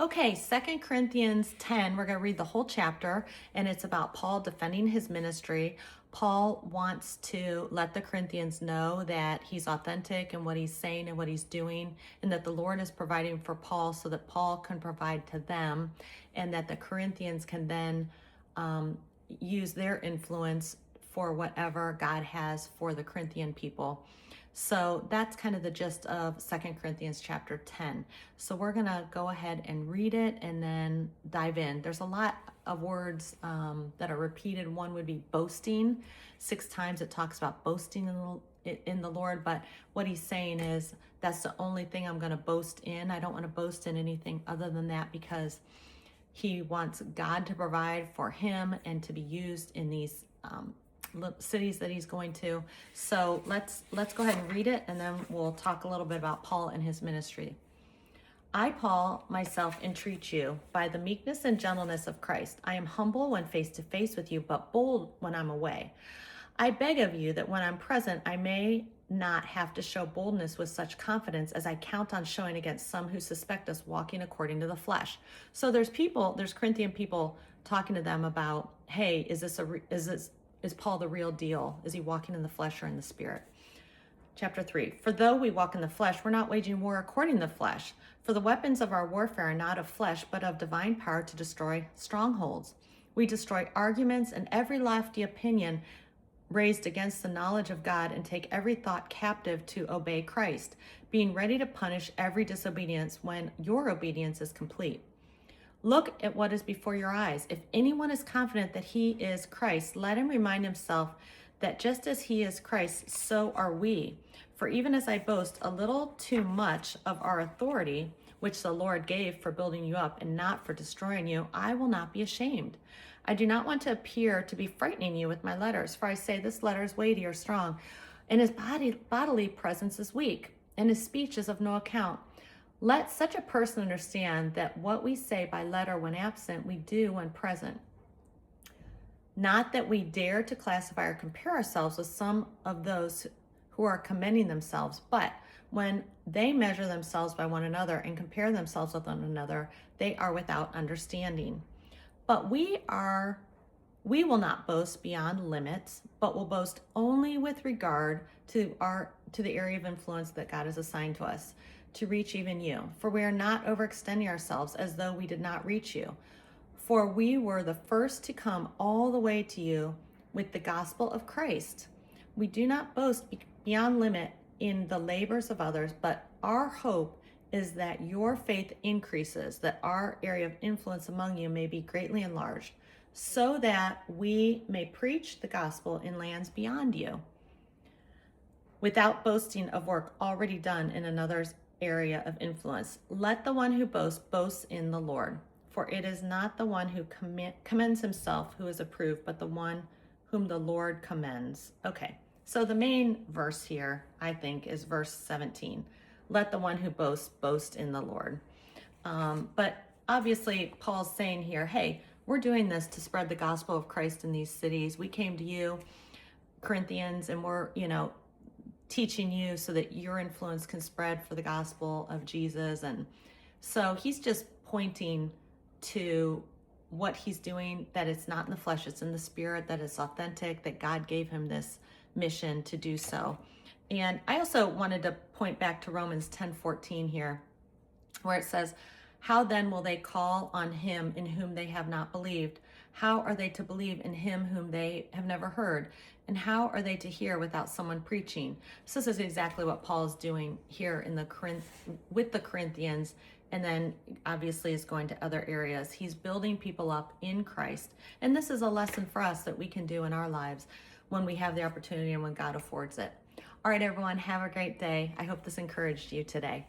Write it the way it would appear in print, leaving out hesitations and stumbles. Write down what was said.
Okay, Second Corinthians 10, we're going to read the whole chapter, and it's about Paul defending his ministry. Paul wants to let the Corinthians know that he's authentic in what he's saying and what he's doing, and that the Lord is providing for Paul so that Paul can provide to them, and that the Corinthians can then use their influence for whatever God has for the Corinthian people. So that's kind of the gist of Second Corinthians chapter 10. So we're going to go ahead and read it and then dive in. There's a lot of words that are repeated. One would be boasting. 6 times it talks about boasting in the Lord, but what he's saying is that's the only thing I'm going to boast in. I don't want to boast in anything other than that, because he wants God to provide for him and to be used in these cities that he's going to. So let's go ahead and read it, and then we'll talk a little bit about Paul and his ministry. I, Paul, myself entreat you by the meekness and gentleness of Christ. I am humble when face to face with you, but bold when I'm away. I beg of you that when I'm present, I may not have to show boldness with such confidence as I count on showing against some who suspect us walking according to the flesh. So there's Corinthian people talking to them about, hey, is Paul the real deal? Is he walking in the flesh or in the spirit? Chapter 3, for though we walk in the flesh, we're not waging war according to the flesh. For the weapons of our warfare are not of flesh, but of divine power to destroy strongholds. We destroy arguments and every lofty opinion raised against the knowledge of God, and take every thought captive to obey Christ, being ready to punish every disobedience when your obedience is complete. Look at what is before your eyes. If anyone is confident that he is Christ, let him remind himself that just as he is Christ, so are we. For even as I boast a little too much of our authority, which the Lord gave for building you up and not for destroying you, I will not be ashamed. I do not want to appear to be frightening you with my letters, for I say this letter is weighty or strong, and his bodily presence is weak, and his speech is of no account. Let such a person understand that what we say by letter when absent, we do when present. Not that we dare to classify or compare ourselves with some of those who are commending themselves, but when they measure themselves by one another and compare themselves with one another, they are without understanding. But we will not boast beyond limits, but will boast only with regard to the area of influence that God has assigned to us, to reach even you. For we are not overextending ourselves as though we did not reach you. For we were the first to come all the way to you with the gospel of Christ. We do not boast beyond limit in the labors of others, but our hope is that your faith increases, that our area of influence among you may be greatly enlarged, so that we may preach the gospel in lands beyond you, without boasting of work already done in another's area of influence. Let the one who boasts boast in the Lord, for it is not the one who commends himself who is approved, but the one whom the Lord commends. Okay, so the main verse here, I think, is verse 17. Let the one who boasts boast in the Lord. But obviously, Paul's saying here, hey, we're doing this to spread the gospel of Christ in these cities. We came to you, Corinthians, and we're, teaching you so that your influence can spread for the gospel of Jesus. And so he's just pointing to what he's doing, that it's not in the flesh, it's in the spirit, that it's authentic, that God gave him this mission to do so. And I also wanted to point back to Romans 10:14 here, where it says, how then will they call on him in whom they have not believed? How are they to believe in him whom they have never heard? And how are they to hear without someone preaching? So this is exactly what Paul is doing here with the Corinthians, and then obviously is going to other areas. He's building people up in Christ. And this is a lesson for us that we can do in our lives when we have the opportunity and when God affords it. All right, everyone, have a great day. I hope this encouraged you today.